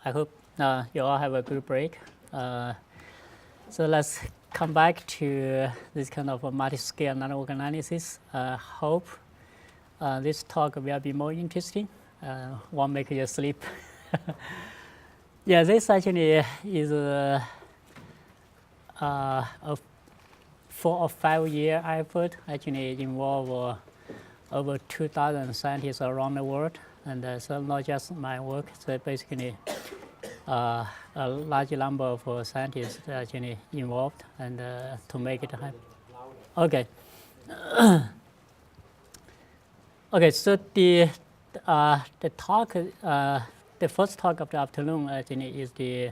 I hope you all have a good break. So let's come back to this kind of a multi-scale network analysis. Hope this talk will be more interesting. Won't make you sleep. Yeah, this actually is a 4 or 5 year effort. Actually involve over 2,000 scientists around the world, and so not just my work. So basically, a large number of scientists actually involved, and to make it happen. Okay. Okay. So the talk, the first talk of the afternoon actually is the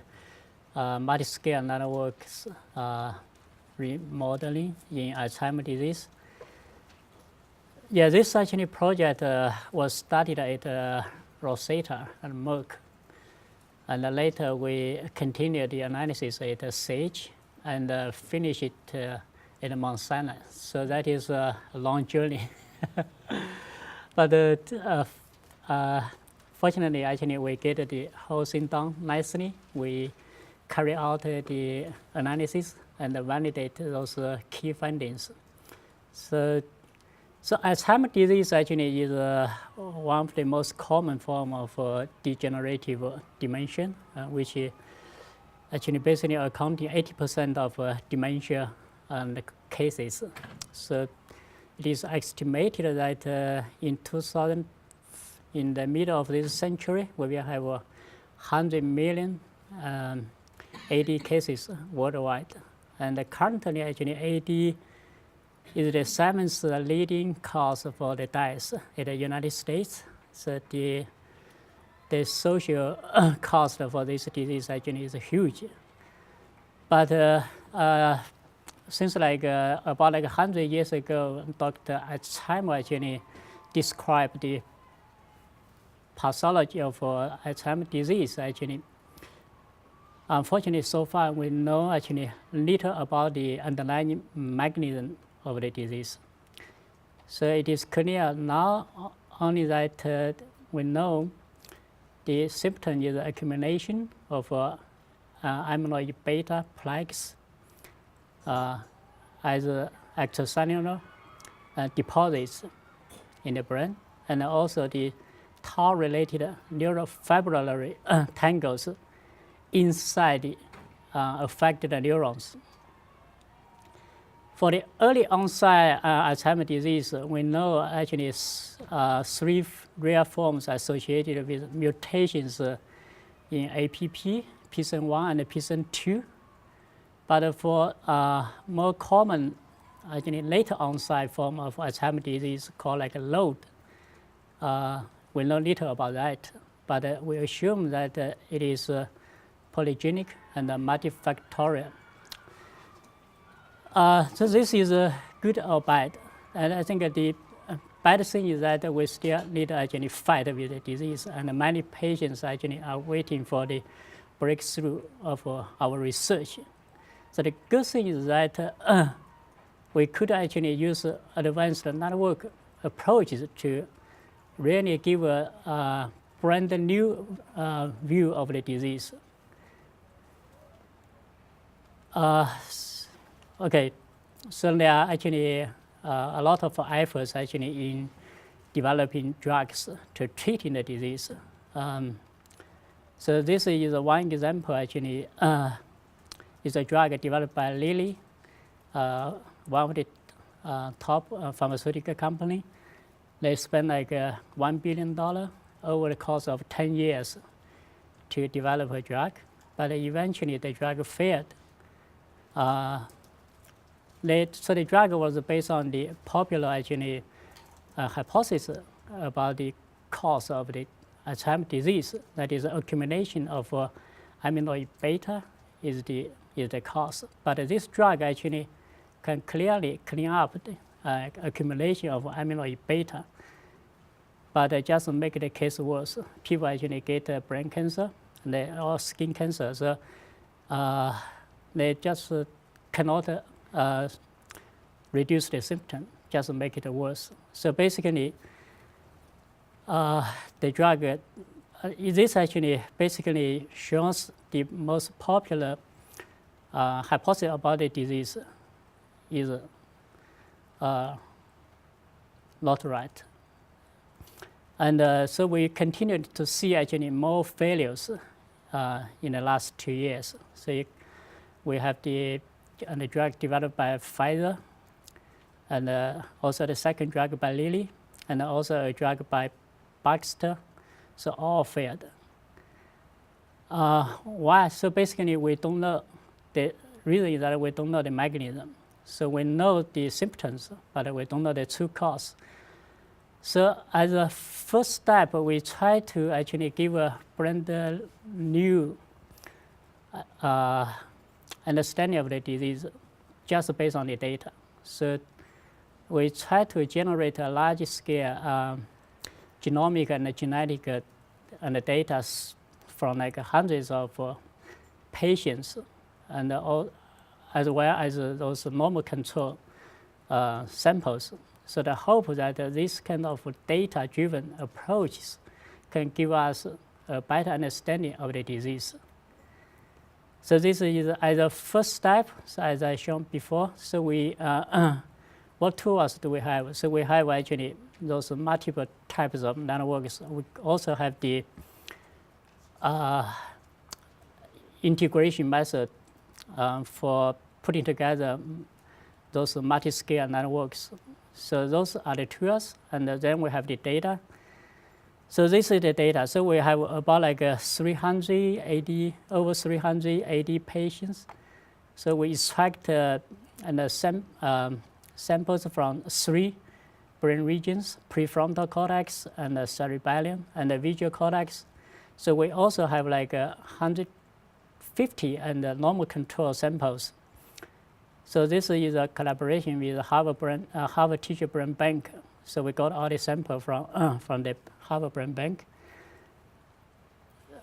multi-scale networks remodeling in Alzheimer's disease. Yeah, this actually project was started at Rosetta and Merck, and later we continued the analysis at Sage and finished it at Mount Sinai. So that is a long journey. But fortunately, actually, we get the whole thing done nicely. We carry out the analysis and validate those key findings. So Alzheimer's disease actually is one of the most common form of degenerative dementia, which actually basically accounting 80% of dementia cases. So it is estimated that in the middle of this century, we will have 100 million AD cases worldwide. And currently, actually, AD is the 7th leading cause for the deaths in the United States. So the social cost for this disease actually is huge. But since about 100 years ago, Dr. Alzheimer actually described the pathology of Alzheimer's disease. Actually, unfortunately, so far we know actually little about the underlying mechanism of the disease. So it is clear now only that we know the symptom is accumulation of amyloid beta plaques as extracellular deposits in the brain, and also the tau-related neurofibrillary tangles inside the affected neurons. For the early onset Alzheimer's disease, we know actually 3 rare forms associated with mutations in APP, PSEN1, and PSEN2. But for more common, actually later onset form of Alzheimer's disease called LOAD, we know little about that. But we assume that it is polygenic and multifactorial. So this is good or bad. And I think the bad thing is that we still need to actually fight with the disease, and many patients actually are waiting for the breakthrough of our research. So the good thing is that we could actually use advanced network approaches to really give a brand new view of the disease. Okay, so there are actually a lot of efforts actually in developing drugs to treat the disease. So this is one example actually. Is a drug developed by Lilly, one of the top pharmaceutical company. They spent $1 billion over the course of 10 years to develop a drug, but eventually the drug failed. So the drug was based on the popular actually hypothesis about the cause of the Alzheimer's disease. That is, accumulation of amyloid beta is the cause. But this drug actually can clearly clean up the accumulation of amyloid beta, but just make the case worse. People actually get brain cancer or skin cancer. So they just cannot reduce the symptom, just make it worse. So basically, the drug this actually basically shows the most popular hypothesis about the disease is not right. And so we continued to see actually more failures in the last 2 years. So we have the drug developed by Pfizer, and also the second drug by Lilly, and also a drug by Baxter. So all failed. Why? So basically we don't know. The reason is that we don't know the mechanism. So we know the symptoms, but we don't know the true cause. So as a first step, we try to actually give a brand new understanding of the disease just based on the data. So we try to generate a large-scale genomic and genetic data from like hundreds of patients, and as well as those normal control samples. So the hope that this kind of data-driven approaches can give us a better understanding of the disease. So this is as a first step, so as I shown before. So we, what tools do we have? So we have actually those multiple types of networks. We also have the integration method for putting together those multi-scale networks. So those are the tools, and then we have the data. So this is the data. So we have about like 300 AD, over 300 AD patients. So we extract samples from 3 brain regions: prefrontal cortex, and the cerebellum, and the visual cortex. So we also have like 150 and normal control samples. So this is a collaboration with Harvard Teacher Brain Bank. So we got all the samples from the Harvard Brain Bank.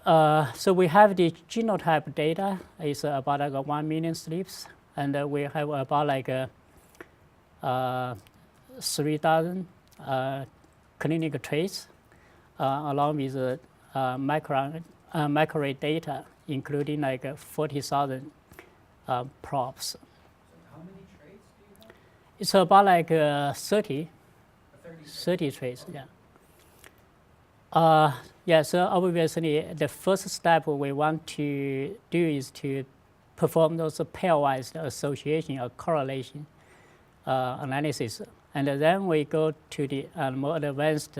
So we have the genotype data. It's about like 1 million SNPs, and we have about like 3,000 clinical traits, along with microarray data, including like 40,000 props. It's about like 30 traits, yeah. Yeah, so obviously the first step we want to do is to perform those pairwise association or correlation analysis. And then we go to the more advanced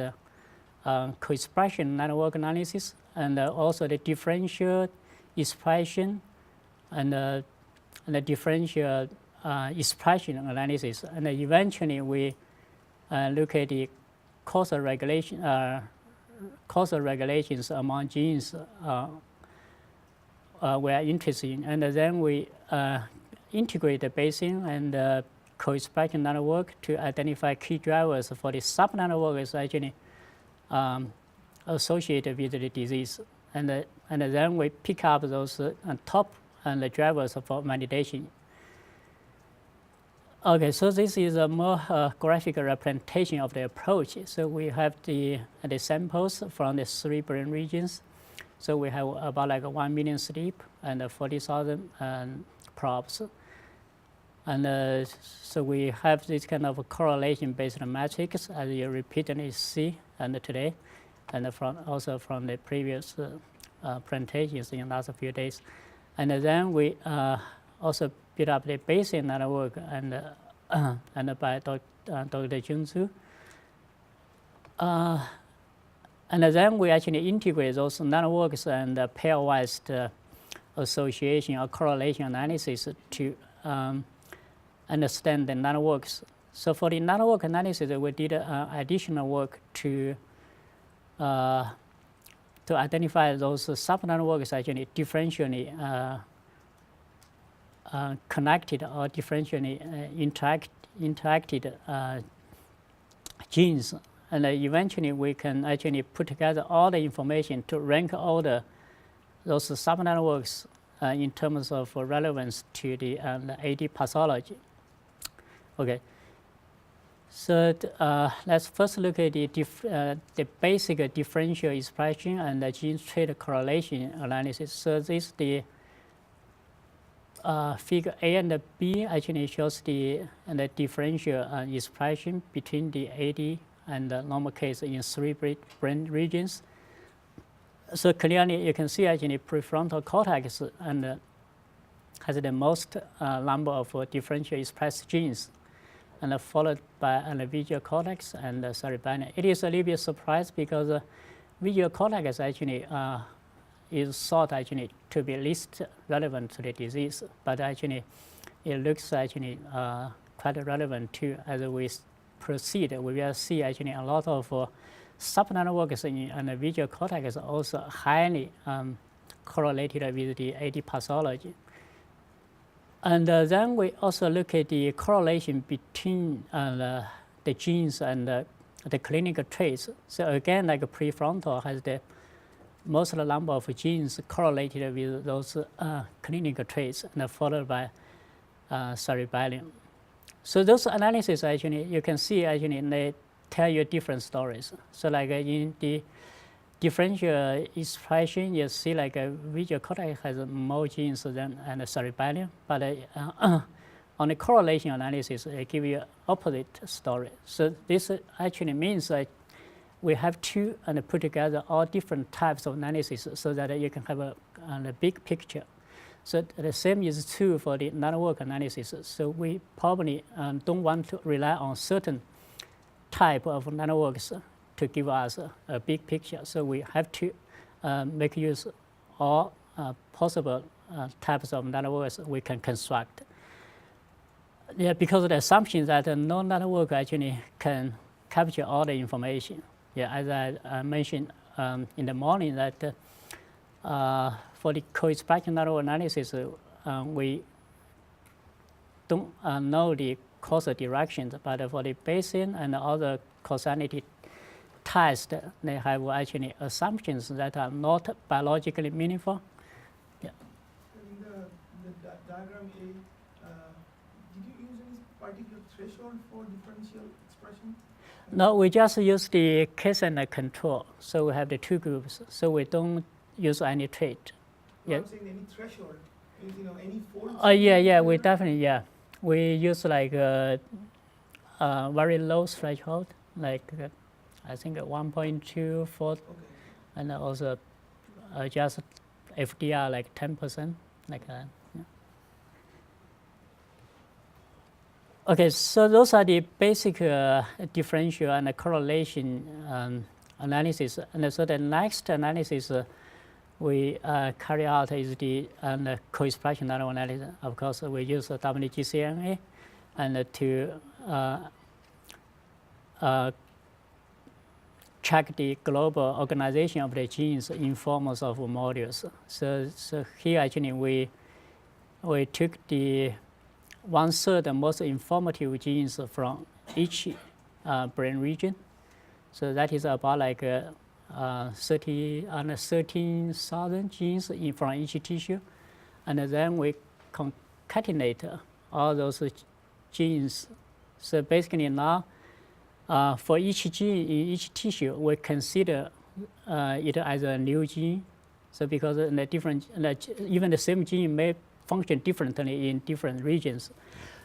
co-expression network analysis, and also the differential expression and the differential expression analysis. And eventually we look at the causal regulations among genes we are interested in. And then we integrate the Bayesian and co-expression network to identify key drivers for the subnetworks actually associated with the disease. And then we pick up those top and the drivers for validation. Okay, so this is a more graphical representation of the approach. So we have the samples from the 3 brain regions. So we have about like 1 million SNP and 40,000 probes. And so we have this kind of correlation-based metrics, as you repeatedly see today, and also from the previous presentations in the last few days. And then we also build up the Bayesian network and by Dr. Zhang. And then we actually integrate those networks and pairwise association or correlation analysis to understand the networks. So for the network analysis, we did additional work to identify those subnetworks actually differentially connected or differentially interacted genes. And eventually we can actually put together all the information to rank all those subnetworks in terms of relevance to the AD pathology. Okay. So let's first look at the basic differential expression and the gene trait correlation analysis. So this is the figure A and B actually shows the differential expression between the AD and the normal case in 3 brain regions. So clearly you can see actually prefrontal cortex and has the most number of differential expressed genes, and followed by the visual cortex and the cerebellum. It is a little bit surprised because visual cortex actually is thought actually to be least relevant to the disease, but actually it looks actually quite relevant too. As we proceed, we will see actually a lot of subnetworks in the visual cortex are also highly correlated with the AD pathology. And then we also look at the correlation between the genes and the clinical traits. So again, like prefrontal has the most number of genes correlated with those clinical traits, and followed by cerebellum. So those analyses actually, you can see actually they tell you different stories. So like in the differential expression, you see like a visual cortex has more genes than the cerebellum, but on the correlation analysis, it gives you opposite story. So this actually means that we have to put together all different types of analysis so that you can have a big picture. So the same is true for the network analysis. So we probably don't want to rely on certain type of networks to give us a big picture. So we have to make use of all possible types of networks we can construct. Yeah, because of the assumption that no network actually can capture all the information. Yeah, as I mentioned in the morning, that for the co-expression network analysis, we don't know the causal directions, but for the Bayesian and other causality tests, they have actually assumptions that are not biologically meaningful. Yeah. In the diagram A, did you use any particular threshold for differential expression? No, we just use the case and the control. So we have the 2 groups. So we don't use any trait. No, I'm saying any threshold, any fold. Oh yeah, we definitely, yeah. We use like a very low threshold, like I think 1.24, okay. And also just FDR like 10%, like that. Yeah. Okay, so those are the basic differential and correlation analysis. And so the next analysis we carry out is the co-expression network analysis. Of course, we use WGCNA and to check the global organization of the genes in forms of modules. So here actually we took the 1/3 most informative genes from each brain region. So that is about like 13,000 genes from each tissue, and then we concatenate all those genes. So basically now, for each gene in each tissue, we consider it as a new gene. So because even the same gene may function differently in different regions.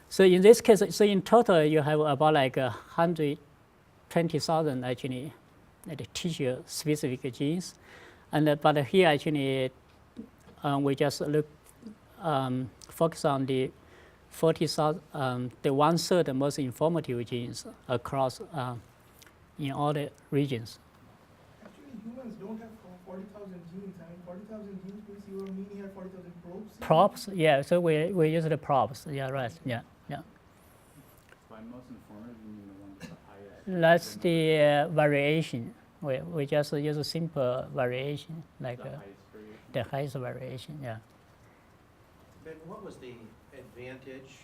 So in this case, so in total you have about like 120,000 actually the tissue-specific genes, and but here actually we just focus on the 40,000, the 1/3 most informative genes across in all the regions. Actually, humans don't have 40,000 genes. I mean, 40,000 genes means you only have 40,000 probes. Probes, yeah. So we use the probes. Yeah, right. Yeah. By most informative, you mean the one with the highest? That's the variation. We just use a simple variation, like the highest variation. Yeah. Ben, what was the advantage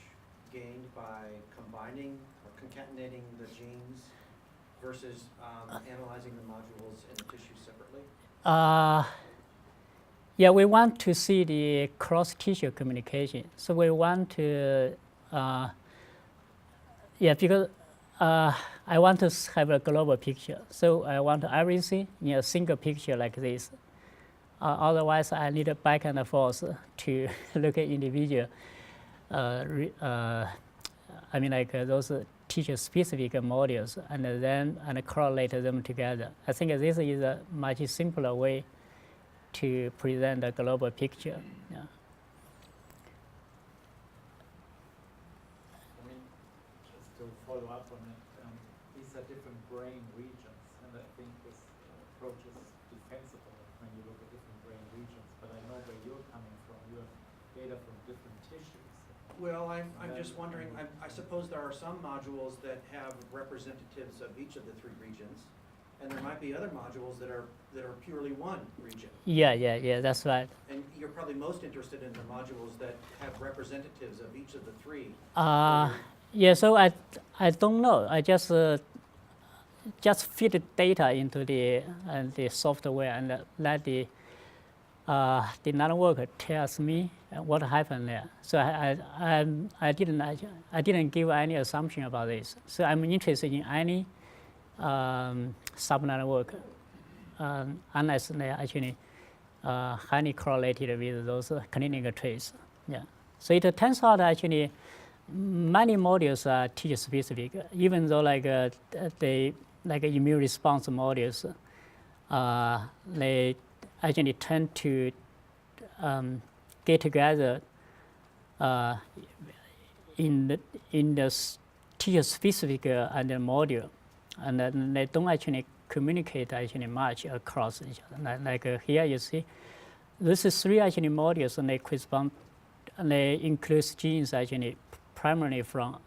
gained by combining or concatenating the genes versus analyzing the modules in the tissue separately? Yeah, we want to see the cross-tissue communication. So we want to, because I want to have a global picture. So I want everything in a single picture like this. Otherwise, I need a back and forth to look at individual. I mean, like those tissue-specific modules, and then correlate them together. I think this is a much simpler way to present a global picture. Yeah. I mean, just to follow up on it, these are different brain regions, and I think this approach is defensible when you look at different brain regions. But I know where you're coming from. You have data from different tissues. Well, I'm just wondering, I suppose there are some modules that have representatives of each of the three regions, and there might be other modules that are purely one region. Yeah, that's right. And you're probably most interested in the modules that have representatives of each of the three. Yeah, so I don't know. I just feed the data into the software and let the network tells me what happened there. So I didn't give any assumption about this. So I'm interested in any subnetwork unless they are actually highly correlated with those clinical traits. Yeah. So it turns out actually many modules are tissue specific, even though like immune response modules, they actually tend to get together in the tissue specific module, and then they don't actually communicate actually much across each other. Like here you see, this is three actually modules, and they correspond, and they include genes actually primarily from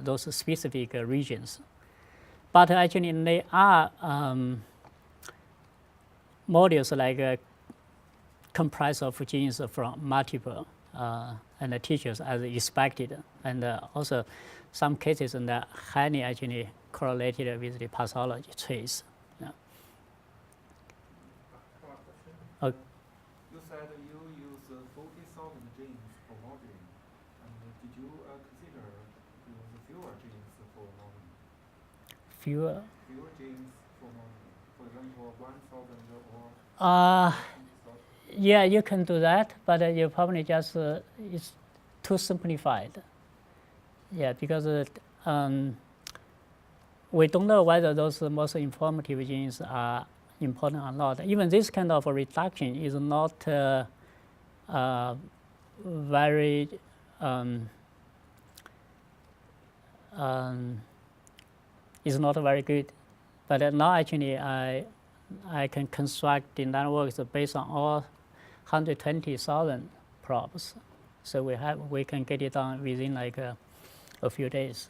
those specific regions. But actually they are modules like comprised of genes from multiple and the tissues as expected, and also some cases that highly actually correlated with the pathology trace. Yeah. You said you use 40,000 genes for modeling, and did you consider use fewer genes for modeling? Fewer genes for modeling, for example, 1,000 or. Yeah, you can do that, but you probably just it's too simplified. Yeah, because we don't know whether those most informative genes are important or not. Even this kind of a reduction is not very is not very good. But now actually I can construct the networks based on all 120,000 probes. So we can get it done within like a few days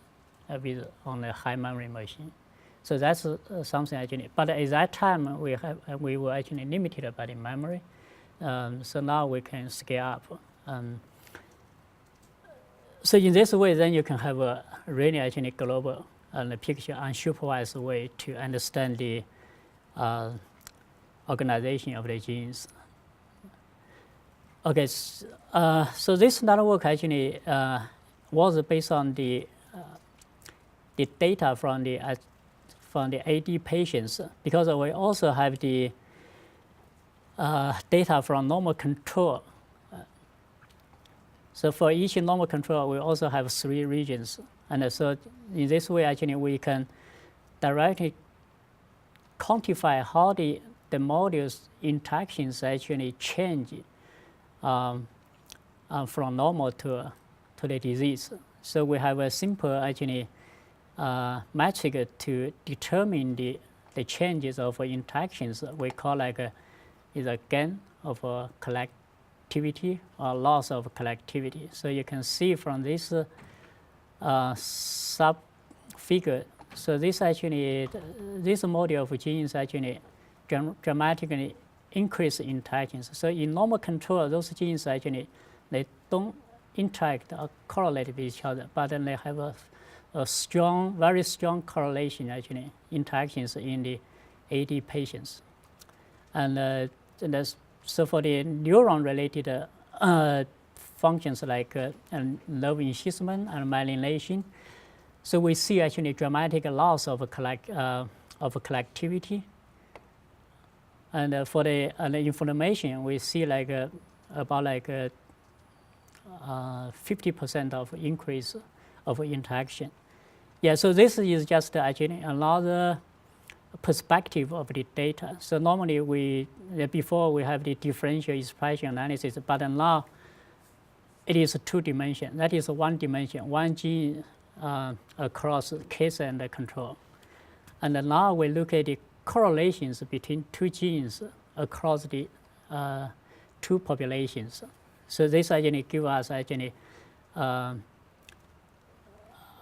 on a high memory machine. So that's something actually. But at that time we were actually limited by the memory. So now we can scale up. So in this way, then you can have a really actually global picture, unsupervised way to understand the organization of the genes. Okay, so this network actually was based on the data from the AD patients, because we also have the data from normal control. So for each normal control, we also have 3 regions, and so in this way, actually, we can directly quantify how the modules interactions actually change from normal to the disease. So we have a simple actually metric to determine the changes of interactions. We call like is a gain of collectivity or loss of collectivity. So you can see from this sub figure. So this actually this module of genes actually dramatically increase interactions. So in normal control, those genes actually they don't interact or correlate with each other, but then they have a strong, very strong correlation actually interactions in the AD patients. And so for the neuron-related functions like nerve encysment and myelination, So we see actually dramatic loss of collectivity. And for the inflammation, we see like about like 50% of increase of interaction. Yeah, so this is just actually another perspective of the data. So normally before we have the differential expression analysis, but now it is a 2-dimension. That is one dimension, one gene across case and the control. And now we look at the correlations between 2 genes across the 2 populations. So this actually gives us actually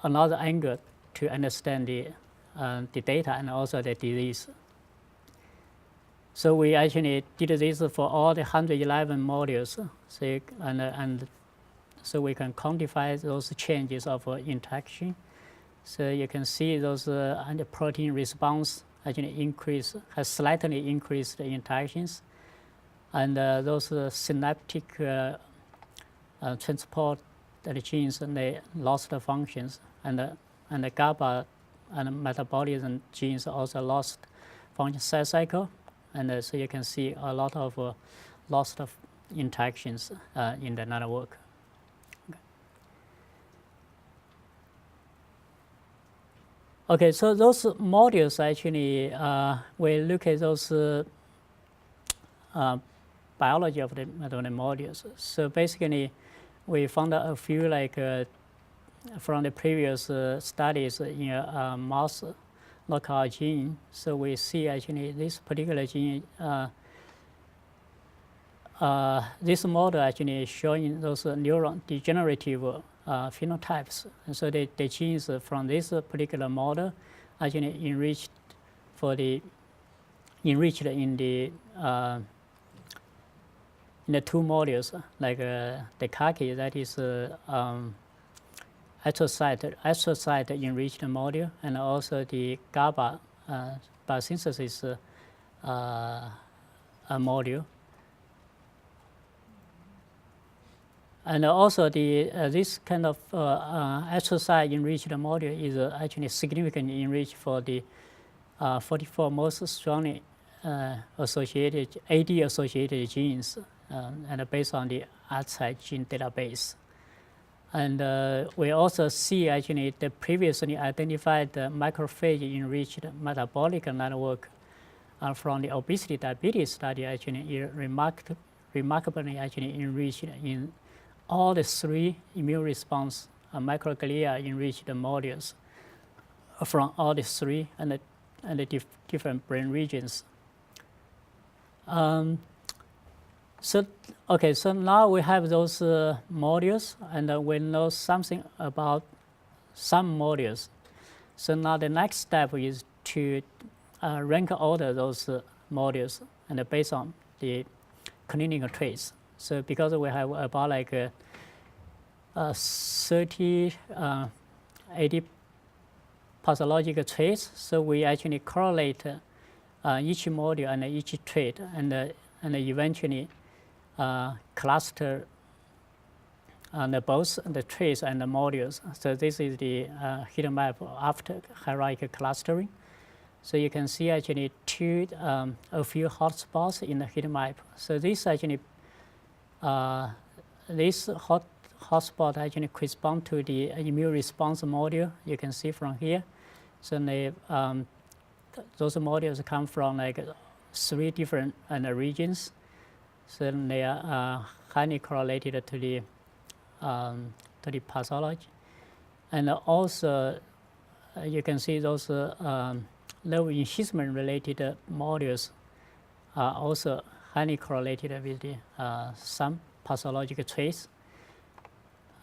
another angle to understand the data and also the disease. So we actually did this for all the 111 modules. So, and so we can quantify those changes of interaction. So you can see those protein response actually has slightly increased interactions. And those synaptic transport genes, and they lost the functions. And the GABA and metabolism genes also lost function cell cycle. And so you can see a lot of loss of interactions in the network. Okay, so those modules actually, we look at those biology of the modules. So basically, we found a few like from the previous studies in mouse knockout gene. So we see actually this particular gene, this model actually is showing those neuron degenerative phenotypes. And so the genes from this particular model actually enriched in the 2 modules, like the khaki, that is astrocyte enriched module, and also the GABA biosynthesis module. And also this kind of astrocyte enriched module is actually significantly enriched for the 44 most strongly associated AD-associated genes, and based on the outside gene database. And we also see actually the previously identified macrophage enriched metabolic network from the obesity diabetes study actually remarkably actually enriched in all the 3 immune response microglia enriched modules from all the 3 and the different brain regions. So now we have those modules, and we know something about some modules. So now the next step is to rank order those modules and based on the clinical traits. So because we have about like 30 AD pathological traits, so we actually correlate each module and each trait, and eventually cluster both the traits and the modules. So this is the heat map after hierarchical clustering. So you can see actually a few hotspots in the heat map. So this actually this hotspot actually correspond to the immune response module. You can see from here. So those modules come from like 3 different regions. So they are highly correlated to the pathology, and also you can see those low enhancement related modules are also highly correlated with the some pathological traits.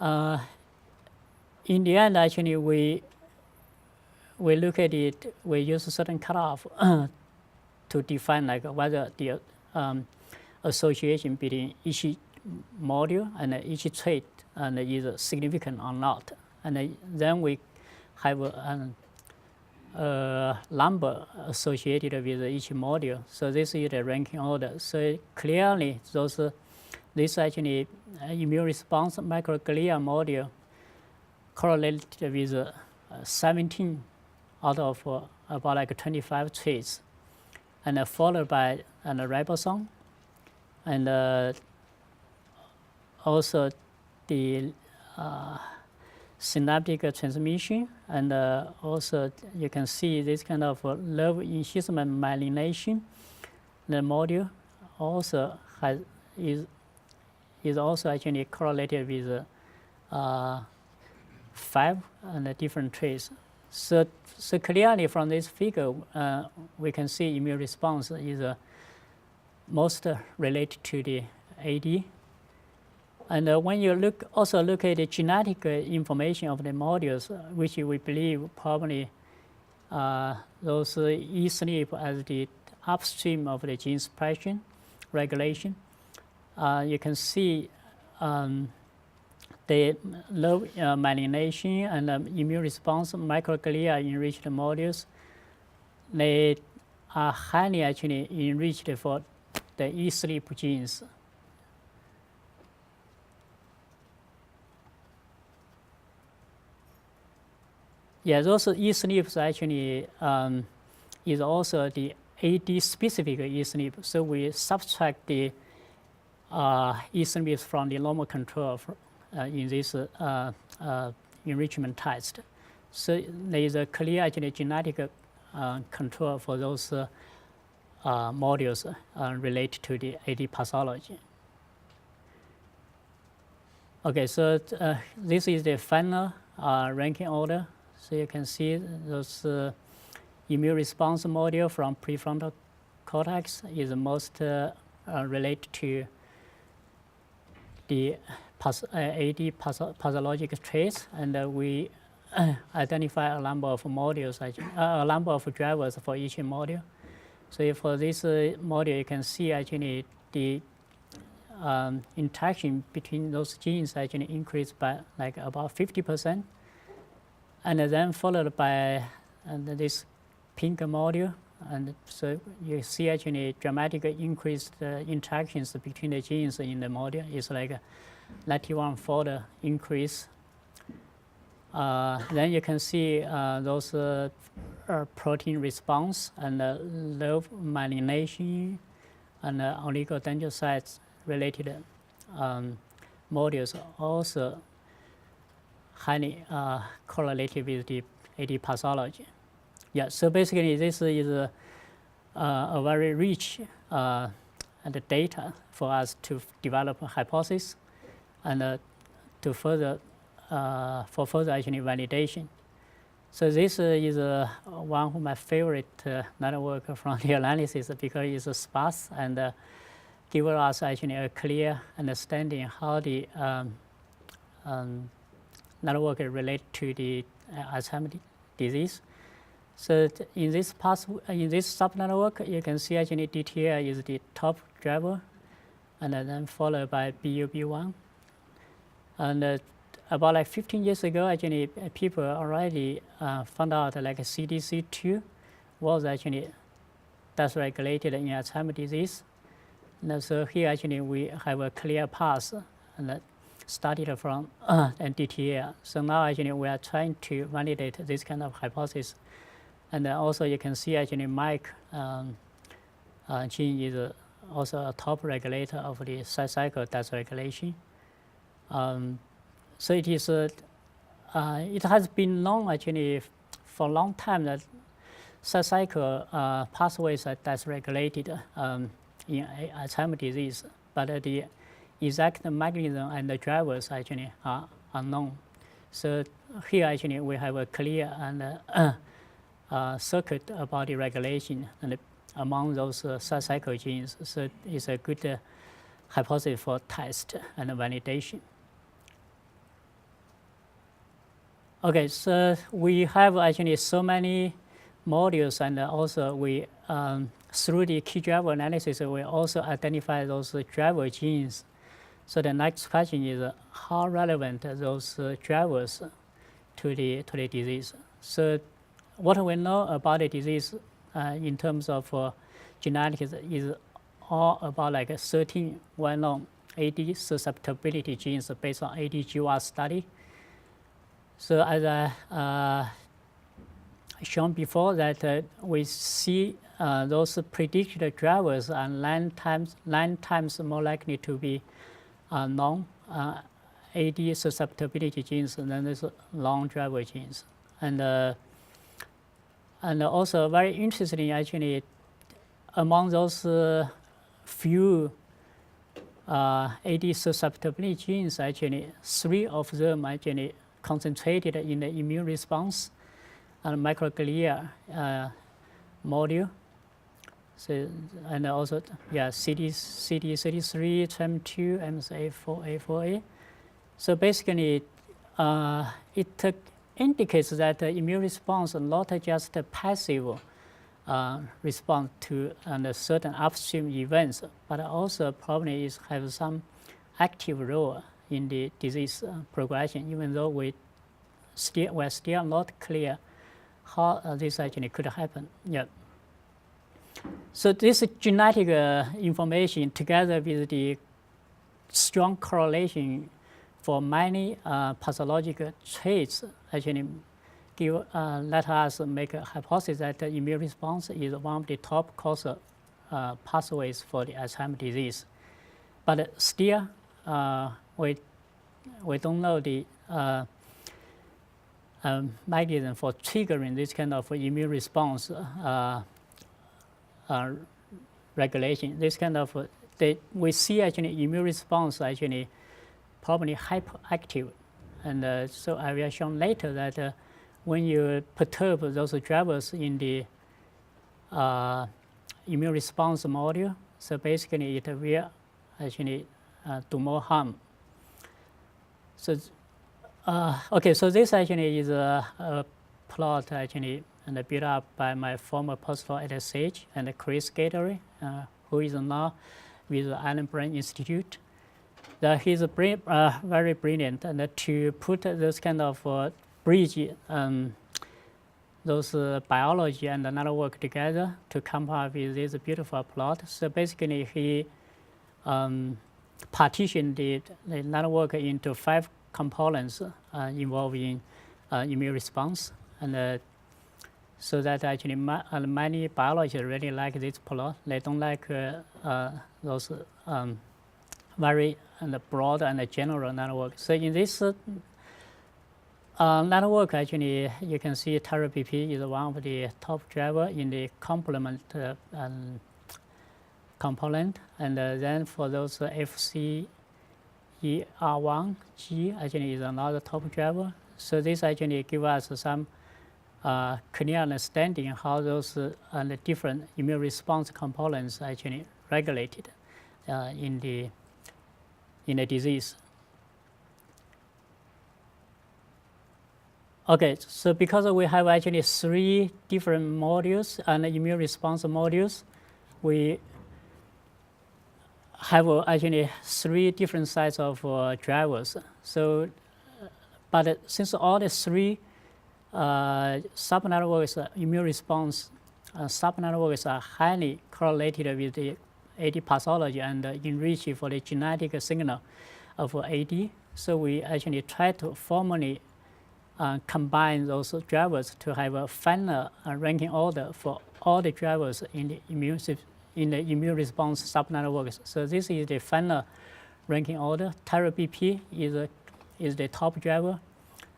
In the end, actually, we look at it. We use a certain cutoff to define like whether the association between each module and each trait and is significant or not. And then we have a number associated with each module. So this is the ranking order. So clearly, this actually immune response microglia module correlated with 17 out of about like 25 traits, and followed by a ribosome, and also the synaptic transmission, and also you can see this kind of low encysment myelination. The module also is also actually correlated with 5 and different traits. So clearly from this figure, we can see immune response is most related to the AD. And when you also look at the genetic information of the modules, which we believe probably those e-SNP as the upstream of the gene suppression regulation, you can see the low myelination and immune response microglia enriched modules, they are highly actually enriched for the e-SNP genes. Yeah, those e-SNPs actually is also the AD specific e-SNP. So we subtract the e-SNPs from the normal control in this enrichment test. So there is a clear actually genetic control for those modules related to the AD pathology. Okay, so this is the final ranking order. So you can see those immune response module from prefrontal cortex is most related to the AD pathologic traits, and we identify a number of modules, a number of drivers for each module. So for this module, you can see actually the interaction between those genes actually increased by like about 50%, and then followed by this pink module, and so you see actually dramatic increased interactions between the genes in the module. It's like a 91-fold increase. Then you can see those protein response and low myelination and oligodendrocytes related modules also highly correlated with the AD pathology. Yeah, so basically this is a very rich data for us to develop a hypothesis and to further for further actually validation. So this is one of my favorite network from the analysis because it's sparse and give us actually a clear understanding how the network relate to the Alzheimer's disease. So in this subnetwork, you can see actually DTL is the top driver, and then followed by BUB1. And about like 15 years ago, actually people already found out like CDC2 was actually dysregulated in Alzheimer's disease. And so here actually we have a clear path and started from DTL. So now actually we are trying to validate this kind of hypothesis. And also you can see actually MIC gene is also a top regulator of the cell cycle dysregulation. So it is it has been known actually for a long time that cell cycle pathways are dysregulated in Alzheimer's disease, but the exact mechanism and the drivers actually are unknown. So here actually we have a clear and circuit about the regulation and among those cell cycle genes. So it's a good hypothesis for test and validation. Okay, so we have actually so many modules, and also we through the key driver analysis, we also identify those driver genes. So the next question is how relevant those drivers to the disease. So what we know about the disease in terms of genetics is all about like 13 well-known AD susceptibility genes based on AD GWAS study. So as I shown before that we see those predicted drivers are nine times more likely to be non-AD susceptibility genes than these non-driver genes. And also very interesting, actually, among those few AD susceptibility genes, actually, 3 of them actually concentrated in the immune response and microglia module. So, and also, yeah, CD33, TREM2, MSA4A, 4A. So basically, it indicates that the immune response is not just a passive response to certain upstream events, but also probably have some active role in the disease progression, even though we're still not clear how this actually could happen. Yeah. So this genetic information, together with the strong correlation for many pathological traits, actually let us make a hypothesis that the immune response is one of the top causal pathways for the Alzheimer's disease. But still, we don't know the mechanism for triggering this kind of immune response regulation. This kind of we see actually immune response actually probably hyperactive, and so I will show later that when you perturb those drivers in the immune response module, so basically it will actually do more harm. So okay, so this actually is a plot actually and built up by my former postdoc at SH and Chris Gatery, who is now with the Allen Brain Institute. He's very brilliant, and to put this kind of bridge those biology and another work together to come up with this beautiful plot. So basically, he partitioned the network into 5 components involving immune response, and so that actually many biologists really like this plot. They don't like those very broad and general network. So in this network, actually, you can see TYROBP is one of the top driver in the complement component, and then for those FCER1G actually is another top driver. So this actually gives us some clear understanding how those different immune response components actually regulated in the disease. Okay, so because we have actually 3 different modules and immune response modules, we have actually 3 different sides of drivers. So, but since all the 3 subnetworks, immune response subnetworks are highly correlated with the AD pathology and enriched for the genetic signal of AD, so we actually try to formally combine those drivers to have a final ranking order for all the drivers in the immune response subnetworks. So this is the final ranking order. TYROBP is the top driver,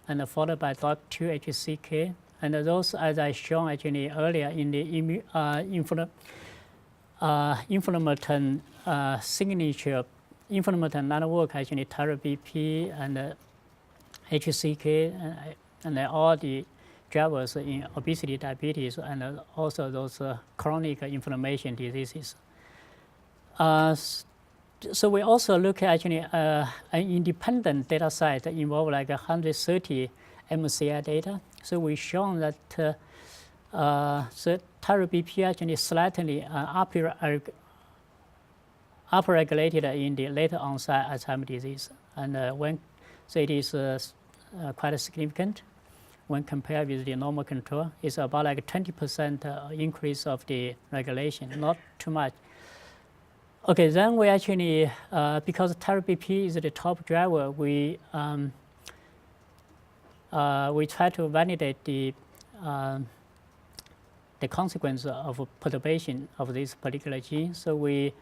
and followed by DOP2, HCK, and those, as I shown actually earlier in the inflammatory signature, inflammatory network, actually TYROBP and HCK and all the drivers in obesity, diabetes, and also those chronic inflammation diseases. So we also look at actually an independent data set involved like 130 MCI data. So we shown that so TYROBP actually slightly upregulated in the later onset Alzheimer's disease, and so it is quite significant when compared with the normal control. It's about like 20% increase of the regulation, not too much. Okay, then we actually, because TYROBP is the top driver, we try to validate the the consequence of perturbation of this particular gene. So we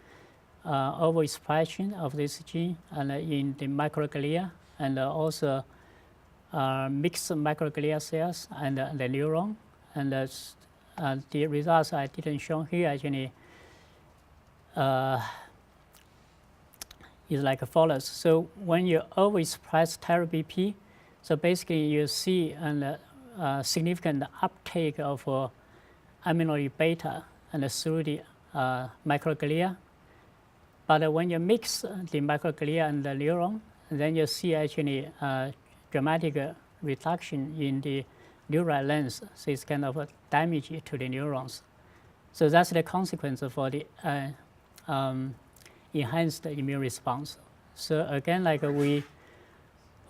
overexpression of this gene and in the microglia and also mixed microglia cells and the neuron. And the results I didn't show here actually is like follows. So when you overexpress TYROBP, so basically you see a significant uptake of amyloid beta and through the microglia. But when you mix the microglia and the neuron, then you see actually dramatic reduction in the neural length. So it's kind of a damage to the neurons. So that's the consequence for the enhanced immune response. So again, like we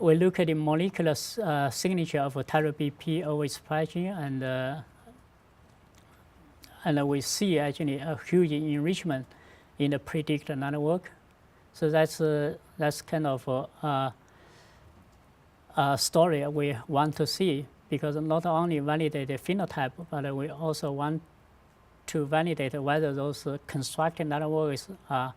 look at the molecular signature of TYROBP overexpression, and we see actually a huge enrichment in the predictor network. So that's kind of a story we want to see, because not only validate the phenotype, but we also want to validate whether those constructed networks are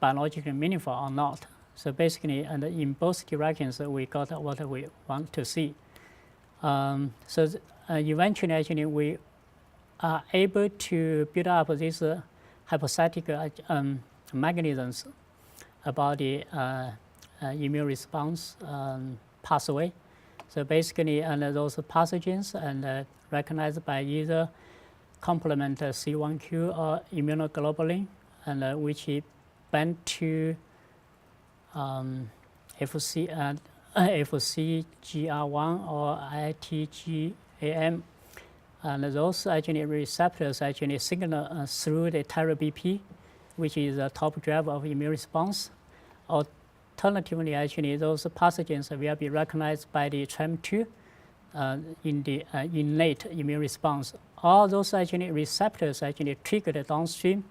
biologically meaningful or not. So basically, and in both directions, we got what we want to see. So eventually, actually, we are able to build up these hypothetical mechanisms about the immune response pathway. So basically, those pathogens and recognized by either complement C1q or immunoglobulin, and which band to FCGR1 or ITGAM. And those actually receptors actually signal through the TYROBP, which is the top driver of immune response. Alternatively, actually, those pathogens will be recognized by the TREM2 in the innate immune response. All those actually receptors actually trigger the downstream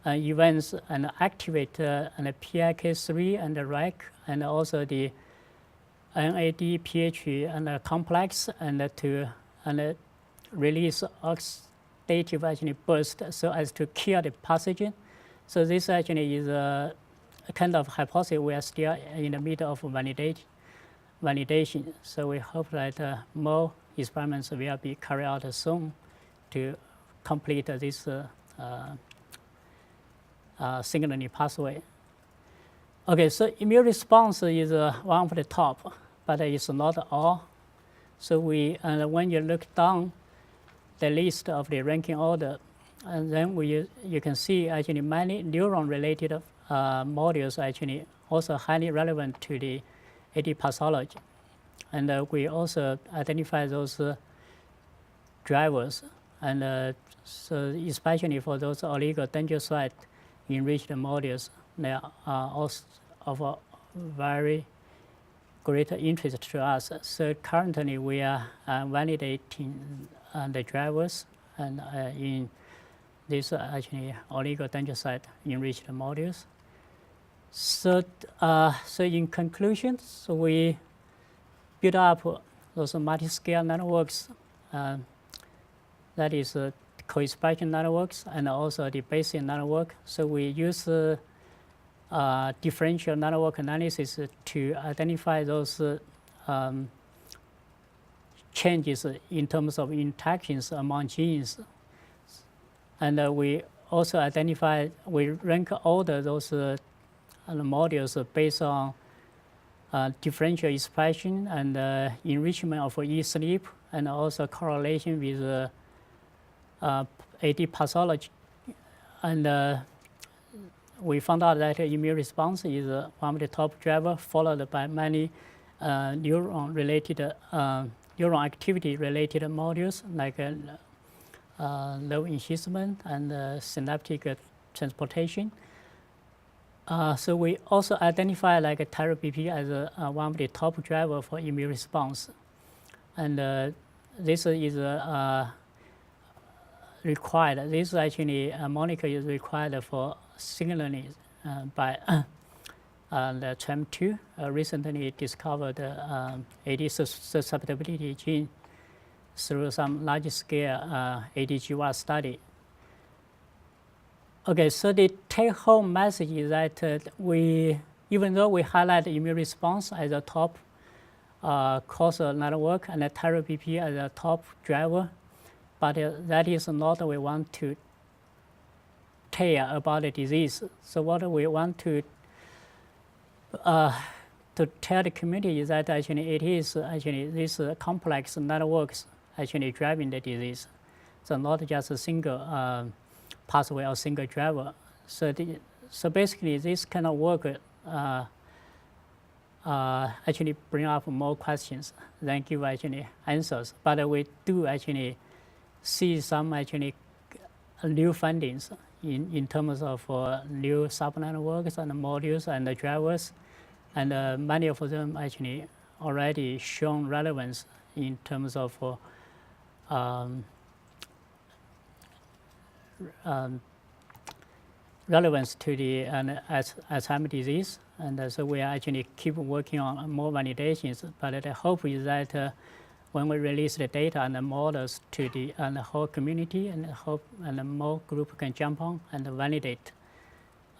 events and activate the PIK3 and the REC, and also the NADPH and complex, and to release oxidative actually burst so as to kill the pathogen. So this actually is a kind of hypothesis we are still in the middle of validation. So we hope that more experiments will be carried out soon to complete this signaling pathway. Okay, so immune response is one of the top, but it's not all. So when you look down the list of the ranking order, and then you can see actually many neuron-related modules actually also highly relevant to the AD pathology. And we also identify those drivers, and so especially for those oligodendrocyte enriched modules, they are also of a very great interest to us. So currently we are validating the drivers and in these actually oligodendrocyte enriched modules. So in conclusion, so we build up those multiscale networks, that is co-expression networks, and also the Bayesian network. So we use differential network analysis to identify those changes in terms of interactions among genes. And we also we rank order those modules based on differential expression and enrichment of E-sleep, and also correlation with AD pathology. And we found out that immune response is one of the top drivers, followed by many neuron activity-related modules like low enhancement and synaptic transportation. So we also identify like TYROBP as one of the top drivers for immune response. And this is required. This actually molecule is required for signaling by the TREM2, recently discovered AD susceptibility gene. through some large-scale ADGY study. Okay, so the take-home message is that even though we highlight immune response as a top causal network and the TYROBP as a top driver, but that is not what we want to tell about the disease. So what we want to tell the community is that actually it is actually these complex networks actually driving the disease. So not just a single pathway or single driver. So basically this kind of work actually bring up more questions than give actually answers. But we do actually see some actually new findings in terms of new subnetworks and modules and the drivers, and many of them actually already shown relevance in terms of relevance to the Alzheimer's disease, and so we are actually keep working on more validations. But the hope is that when we release the data and the models to the whole community, and hope and more group can jump on and validate.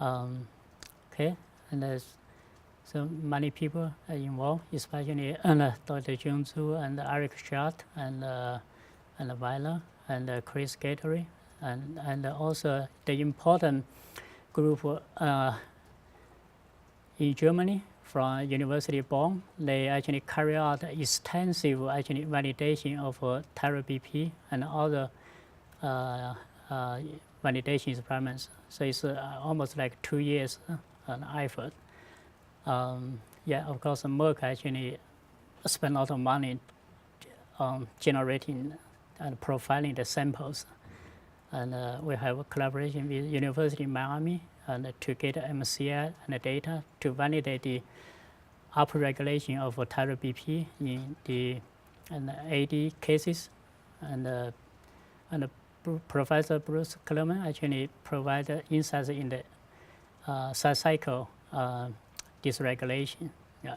Okay, and there's so many people are involved, especially Dr. Zhang and Eric Schott and Weiler and Chris Gattery, and also the important group in Germany from University of Bonn. They actually carry out extensive actually validation of TYROBP and other validation experiments. So it's almost like 2 years effort. Yeah, of course, Merck actually spent a lot of money on generating and profiling the samples. And we have a collaboration with University of Miami and to get MCI and the data to validate the upregulation of TYROBP in the AD cases. And Professor Bruce Clerman actually provided insights in the cell cycle dysregulation. Yeah.